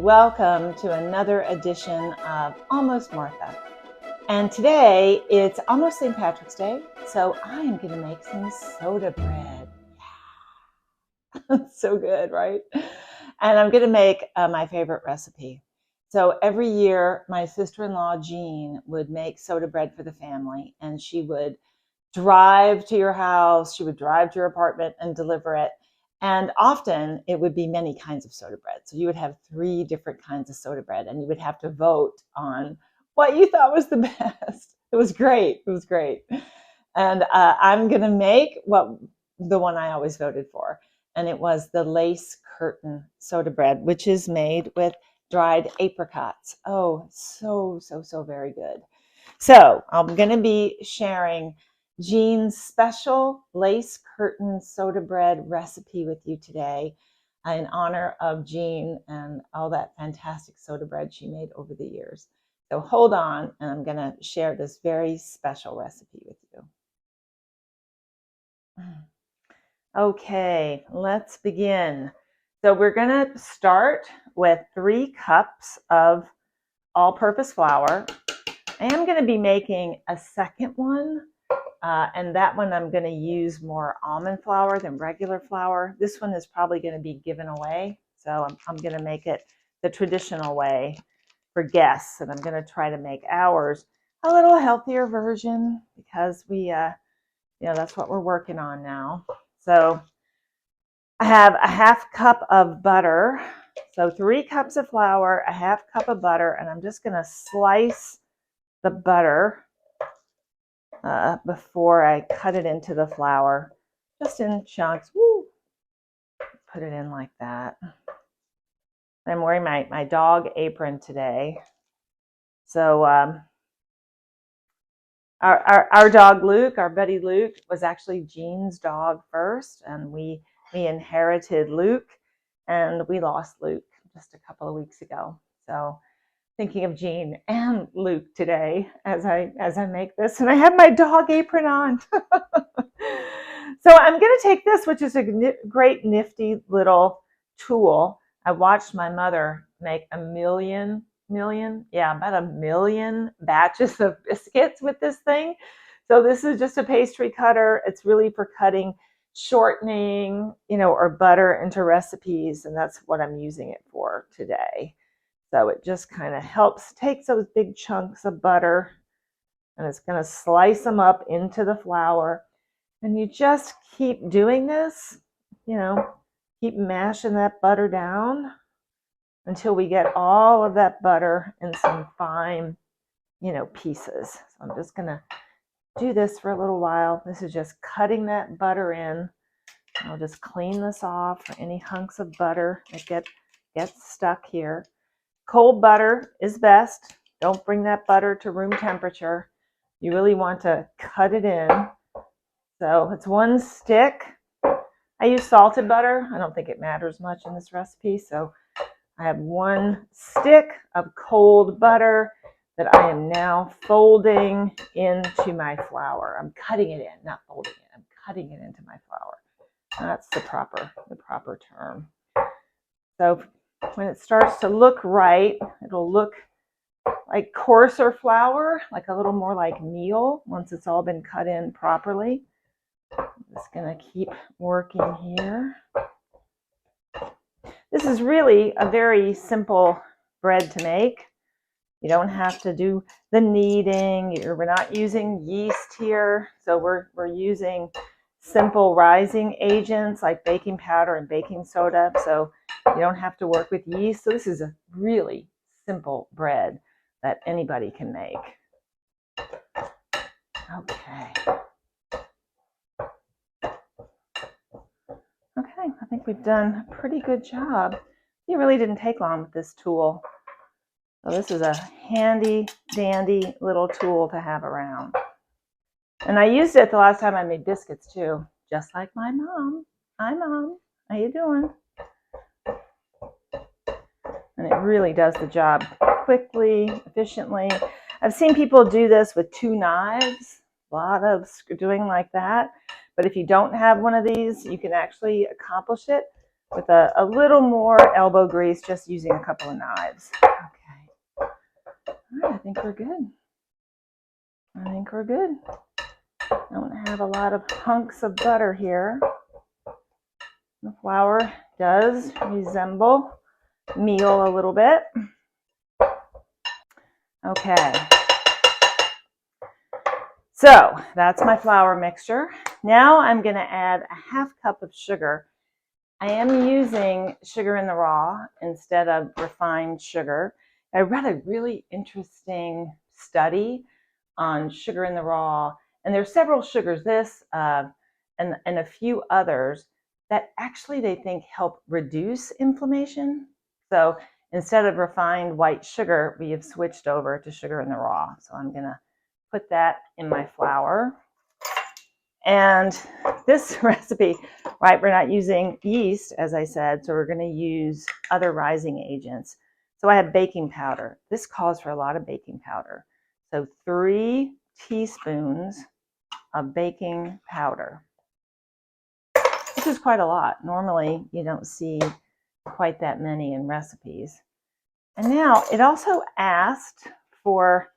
welcome to another edition of Almost Martha. And today it's almost St. Patrick's Day, so I am going to make some soda bread. Yeah. So good, right? And I'm going to make my favorite recipe. So every year, my sister-in-law, Jeanne, would make soda bread for the family, and she would drive to your house, she would drive to your apartment and deliver it. And often it would be many kinds of soda bread. So you would have 3 different kinds of soda bread, and you would have to vote on what you thought was the best. It was great. It was great. And I'm going to make the one I always voted for. And it was the lace curtain soda bread, which is made with dried apricots. Oh, so very good. So I'm going to be sharing Jeanne's special lace curtain soda bread recipe with you today in honor of Jeanne and all that fantastic soda bread she made over the years. So hold on, and I'm going to share this very special recipe with you. Okay, let's begin. So we're going to start with 3 cups of all-purpose flour. I am going to be making a second one, and that one I'm going to use more almond flour than regular flour. This one is probably going to be given away, so I'm going to make it the traditional way for guests, and I'm going to try to make ours a little healthier version because that's what we're working on now. So I have a half cup of butter, so 3 cups of flour, a half cup of butter, and I'm just going to slice the butter before I cut it into the flour, just in chunks. Woo! Put it in like that. I'm wearing my dog apron today. So our dog Luke, our buddy Luke, was actually Jeanne's dog first, and we inherited Luke, and we lost Luke just a couple of weeks ago. So thinking of Jeanne and Luke today as I make this, and I have my dog apron on. So I'm going to take this, which is a great nifty little tool. I watched my mother make about a million batches of biscuits with this thing. So this is just a pastry cutter. It's really for cutting shortening, or butter into recipes, and that's what I'm using it for today. So it just kind of helps take those big chunks of butter, and it's going to slice them up into the flour. And you just keep doing this, keep mashing that butter down until we get all of that butter in some fine, pieces. So I'm just going to do this for a little while. This is just cutting that butter in. I'll just clean this off for any hunks of butter that gets stuck here. Cold butter is best. Don't bring that butter to room temperature. You really want to cut it in. So it's 1 stick. I use salted butter. I don't think it matters much in this recipe. So I have 1 stick of cold butter that I am now folding into my flour. I'm cutting it in, not folding it. I'm cutting it into my flour. That's the proper term. So when it starts to look right, it'll look like coarser flour, like a little more like meal once it's all been cut in properly. I'm just going to keep working here. This is really a very simple bread to make. You don't have to do the kneading. We're not using yeast here, so we're using simple rising agents like baking powder and baking soda, so you don't have to work with yeast. So this is a really simple bread that anybody can make. Okay, I think we've done a pretty good job. It really didn't take long with this tool. So this is a handy dandy little tool to have around. And I used it the last time I made biscuits too, just like my mom. Hi Mom, how you doing? And it really does the job quickly, efficiently. I've seen people do this with 2 knives, a lot of doing like that. But if you don't have one of these, you can actually accomplish it with a little more elbow grease, just using a couple of knives. Okay. All right, I think we're good. I think we're good. I don't have a lot of hunks of butter here. The flour does resemble meal a little bit. Okay. So that's my flour mixture. Now I'm going to add a half cup of sugar. I am using sugar in the raw instead of refined sugar. I read a really interesting study on sugar in the raw, and there's several sugars, this and a few others that actually they think help reduce inflammation. So instead of refined white sugar, we have switched over to sugar in the raw. So I'm going to put that in my flour. And this recipe, right, we're not using yeast, as I said, so we're going to use other rising agents. So I have baking powder. This calls for a lot of baking powder. So 3 teaspoons of baking powder. This is quite a lot. Normally, you don't see quite that many in recipes. And now it also asked for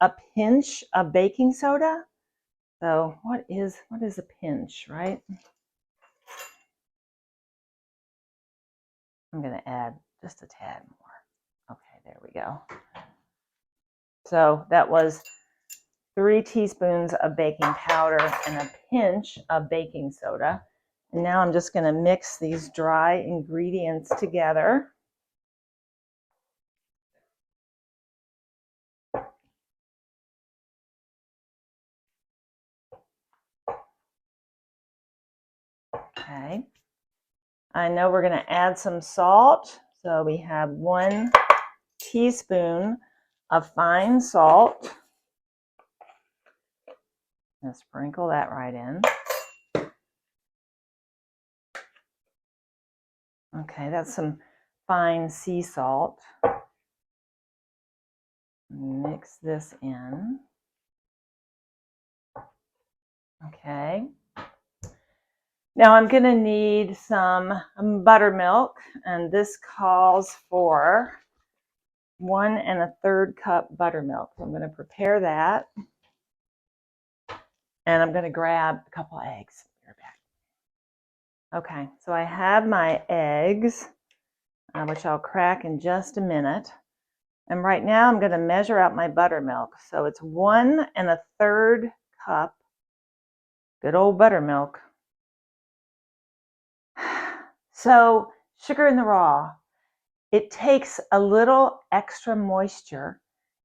a pinch of baking soda. So what is a pinch, right? I'm going to add just a tad more. Okay, there we go. So that was 3 teaspoons of baking powder and a pinch of baking soda. And now I'm just going to mix these dry ingredients together. Okay. I know we're going to add some salt. So we have 1 teaspoon of fine salt. And sprinkle that right in. Okay, that's some fine sea salt. Mix this in. Okay. Now I'm going to need some buttermilk, and this calls for 1 1/3 cup buttermilk. So I'm going to prepare that, and I'm going to grab a couple eggs. Okay, so I have my eggs, which I'll crack in just a minute. And right now I'm going to measure out my buttermilk. So it's 1 1/3 cup, good old buttermilk. So sugar in the raw, it takes a little extra moisture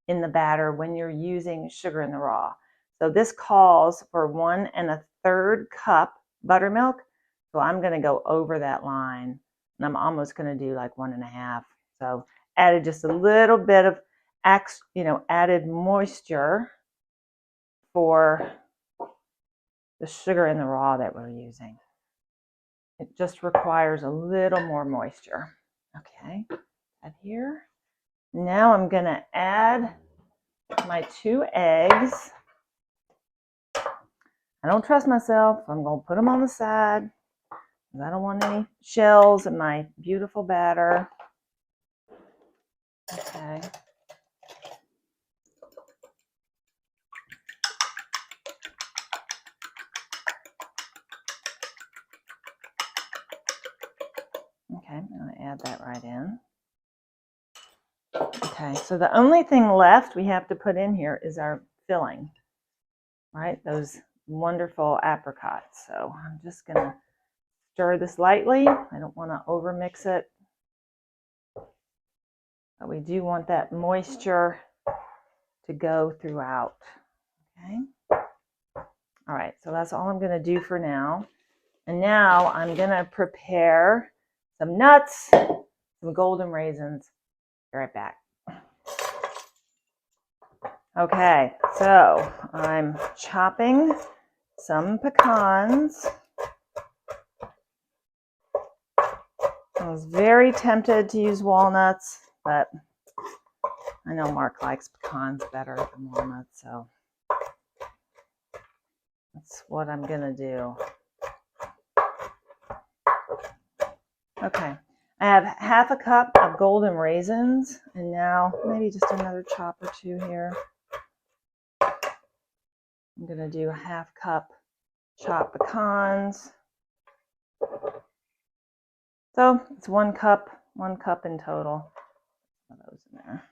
in the batter when you're using sugar in the raw. So this calls for 1 1/3 cup buttermilk. So I'm going to go over that line, and I'm almost going to do like 1 1/2. So added just a little bit of, added moisture for the sugar in the raw that we're using. It just requires a little more moisture. Okay, add here. Now I'm going to add my 2 eggs. I don't trust myself. I'm going to put them on the side because I don't want any shells in my beautiful batter. Okay. Okay, I'm going to add that right in. Okay, so the only thing left we have to put in here is our filling, right? Those wonderful apricots. So I'm just going to stir this lightly. I don't want to overmix it. But we do want that moisture to go throughout. Okay. All right, so that's all I'm going to do for now. And now I'm going to prepare some nuts, some golden raisins. Be right back. Okay, so I'm chopping some pecans. I was very tempted to use walnuts, but I know Mark likes pecans better than walnuts, so that's what I'm going to do. Okay, I have half a cup of golden raisins, and now maybe just another chop or two here. I'm gonna do a half cup chopped pecans. So it's 1 cup in total. Put those in there.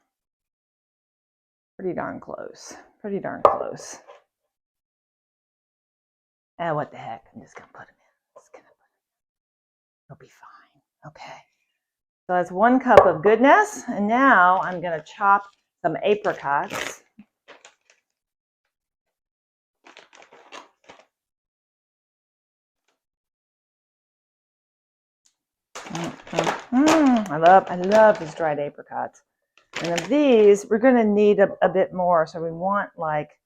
Pretty darn close. Pretty darn close. And what the heck? I'm just gonna put them in. It'll be fine. Okay. So that's 1 cup of goodness, and now I'm gonna chop some apricots. I love these dried apricots. And of these, we're going to need a bit more. So we want like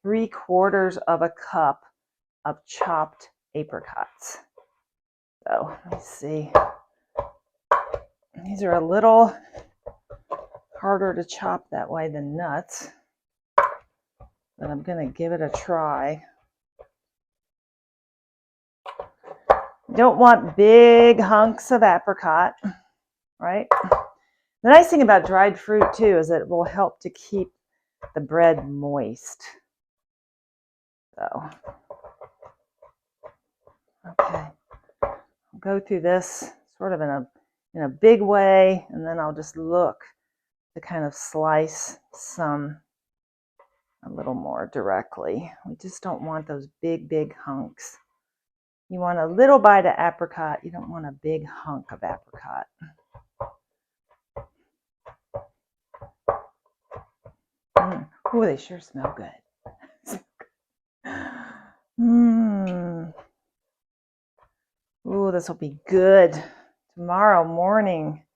3/4 of a cup of chopped apricots. So let me see. These are a little harder to chop that way than nuts, but I'm going to give it a try. You don't want big hunks of apricot, right? The nice thing about dried fruit too is that it will help to keep the bread moist. So, okay, I'll go through this sort of in a big way, and then I'll just look to kind of slice some a little more directly. We just don't want those big hunks. You want a little bite of apricot. You don't want a big hunk of apricot. Oh, they sure smell good. Ooh, this will be good tomorrow morning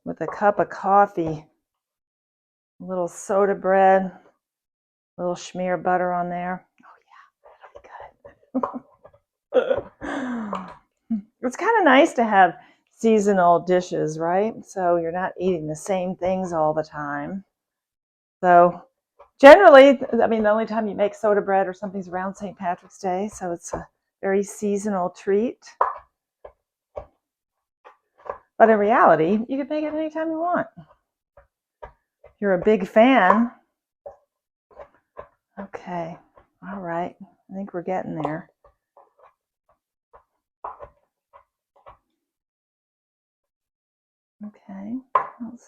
with a cup of coffee, a little soda bread, a little schmear butter on there. Oh yeah, that'll be good. It's kind of nice to have seasonal dishes, right? So you're not eating the same things all the time. So generally, I mean, the only time you make soda bread or something's around St. Patrick's Day, so it's a very seasonal treat. But in reality, you can make it anytime you want. If you're a big fan. Okay, all right. I think we're getting there. Okay, let's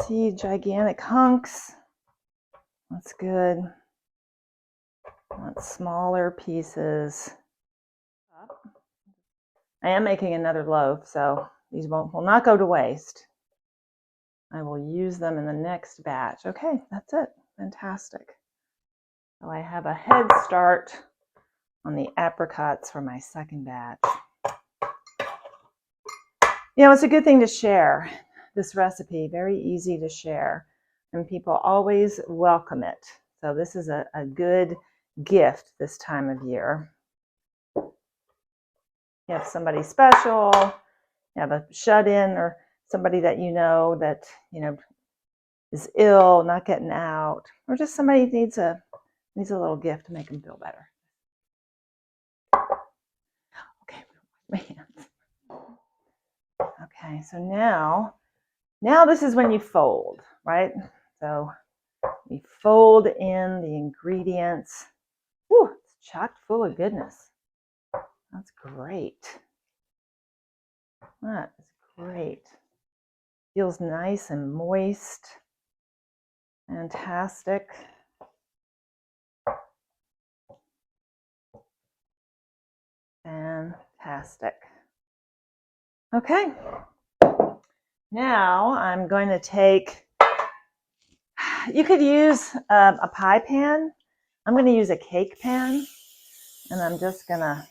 see, gigantic hunks. That's good. Want smaller pieces. I am making another loaf, so these will not go to waste. I will use them in the next batch. Okay, that's it. Fantastic. So I have a head start on the apricots for my second batch. You know, it's a good thing to share this recipe, very easy to share, and people always welcome it. So this is a good gift this time of year. You have somebody special, you have a shut-in or somebody that you know that, is ill, not getting out, or just somebody needs a little gift to make them feel better. Okay, my hands. Okay, so now this is when you fold, right? So we fold in the ingredients. Whew, it's chocked full of goodness. That's great. That is great. Feels nice and moist. Fantastic. Fantastic. Okay. Now I'm going to take, you could use a pie pan. I'm going to use a cake pan, and I'm just going to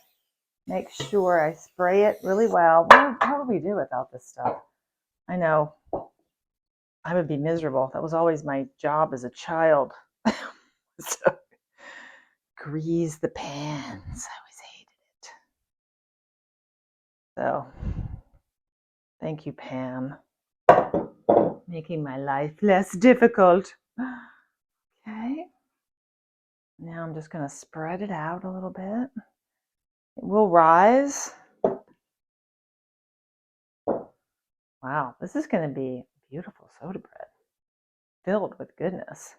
make sure I spray it really well. What would we do without this stuff? I know I would be miserable. That was always my job as a child. So, grease the pans. I always hated it. So, thank you, Pam, making my life less difficult. Okay. Now I'm just going to spread it out a little bit. It will rise. Wow, this is going to be beautiful soda bread, filled with goodness.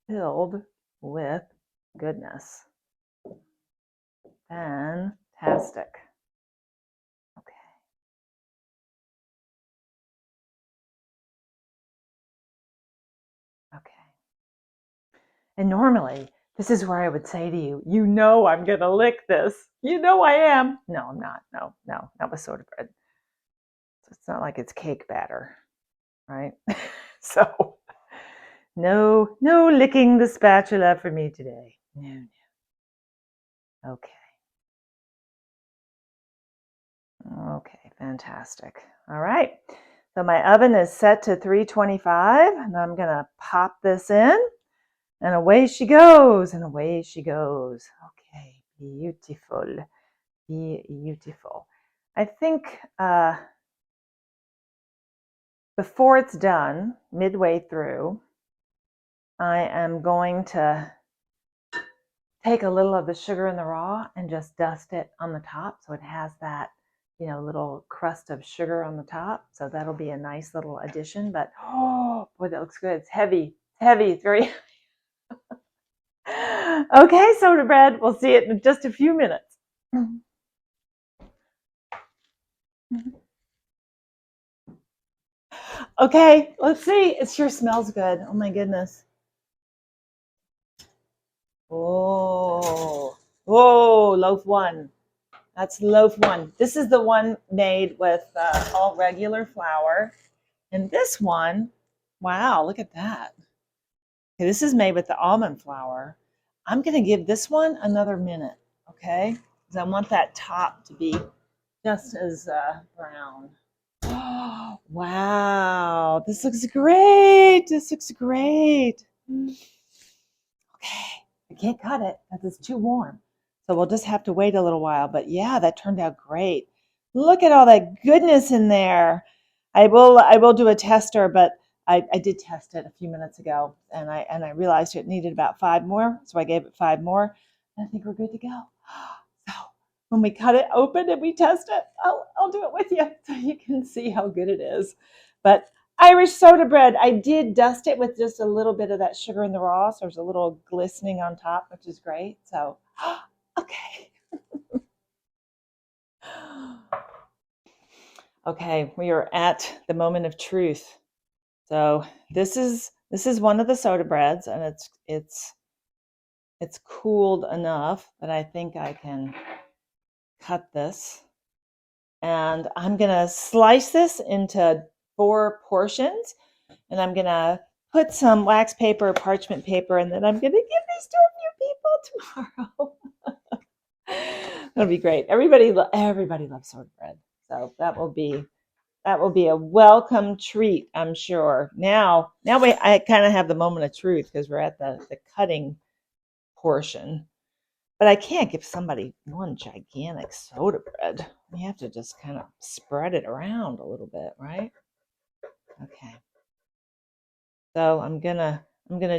Filled with goodness. Fantastic. Okay. Okay. And normally, this is where I would say to you, you know I'm going to lick this. You know I am. No, I'm not. No, not with soda bread. So it's not like it's cake batter, right? So no licking the spatula for me today. No. Okay. Okay, fantastic. All right. So my oven is set to 325, and I'm going to pop this in, and away she goes, and away she goes. Okay, beautiful, beautiful. I think before it's done, midway through, I am going to take a little of the sugar in the raw and just dust it on the top so it has that, little crust of sugar on the top. So that'll be a nice little addition. But oh boy, that looks good. It's heavy. It's heavy. It's very okay, soda bread. We'll see it in just a few minutes. Okay, let's see. It sure smells good. Oh my goodness. Oh, loaf one. That's loaf one. This is the one made with all regular flour. And this one, wow, look at that. Okay, this is made with the almond flour. I'm going to give this one another minute, okay? Because I want that top to be just as brown. Oh, wow, this looks great. This looks great. Okay, I can't cut it because it's too warm. So we'll just have to wait a little while. But yeah, that turned out great. Look at all that goodness in there. I will do a tester, but I did test it a few minutes ago, and I realized it needed about 5 more, so I gave it 5 more, and I think we're good to go. So when we cut it open and we test it, I'll do it with you so you can see how good it is. But Irish soda bread, I did dust it with just a little bit of that sugar in the raw, so there's a little glistening on top, which is great. So, okay. Okay, we are at the moment of truth. So this is one of the soda breads, and it's cooled enough that I think I can cut this. And I'm gonna slice this into 4 portions, and I'm gonna put some wax paper, parchment paper, and then I'm gonna give these to a few people tomorrow. That'll be great. Everybody loves soda bread, so that will be a welcome treat, I'm sure. Now I kind of have the moment of truth because we're at the cutting portion. But I can't give somebody one gigantic soda bread. We have to just kind of spread it around a little bit, right? Okay. So I'm gonna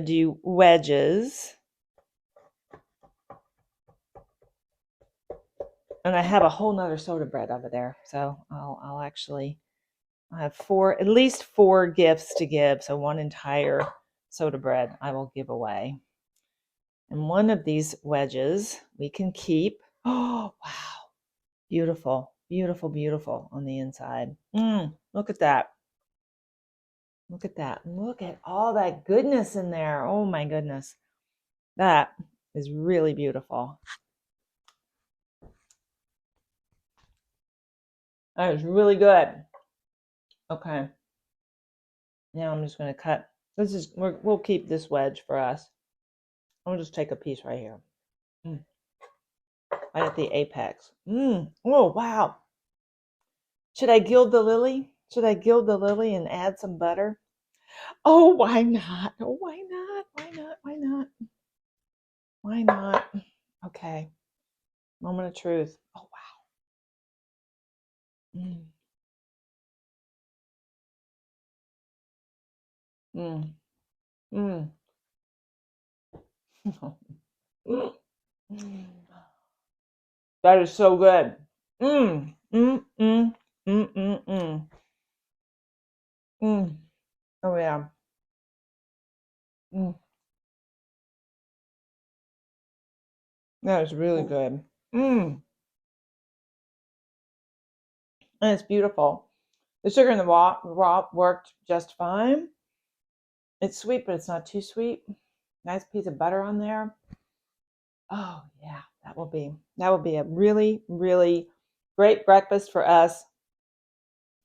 do wedges. And I have a whole nother soda bread over there. So I'll actually have at least 4 gifts to give. So 1 entire soda bread I will give away. And one of these wedges we can keep. Oh, wow. Beautiful, beautiful, beautiful on the inside. Look at that. Look at that. Look at all that goodness in there. Oh my goodness. That is really beautiful. That is really good. Okay. Now I'm just going to cut. We'll keep this wedge for us. I'll just take a piece right here. Right at the apex. Oh, wow. Should I gild the lily? Should I gild the lily and add some butter? Oh, why not? Oh, why not? Why not? Why not? Why not? Okay. Moment of truth. Oh, wow. Mm. Mm. Mm. That is so good. Mm, mm, mm, mm, mm, mm, mm. Oh yeah. Mm, that is really good. Mm, and it's beautiful. The sugar in the raw worked just fine. It's sweet, but it's not too sweet. Nice piece of butter on there. Oh yeah, that will be a really, really great breakfast for us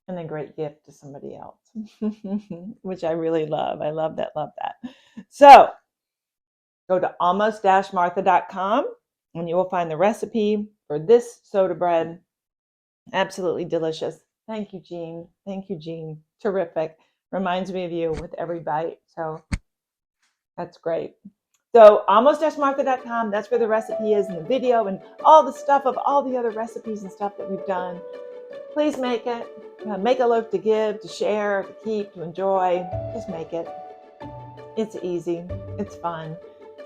and a great gift to somebody else, which I really love. I love that, love that. So go to almost-martha.com and you will find the recipe for this soda bread. Absolutely delicious. Thank you, Jeanne. Thank you, Jeanne. Terrific. Reminds me of you with every bite. So that's great. So almost-martha.com, that's where the recipe is in the video and all the stuff of all the other recipes and stuff that we've done. Please make it. Make a loaf to give, to share, to keep, to enjoy. Just make it. It's easy. It's fun.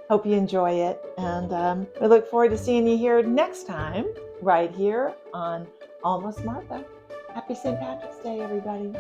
Hope you enjoy it. And we look forward to seeing you here next time, right here on Almost Martha. Happy St. Patrick's Day, everybody.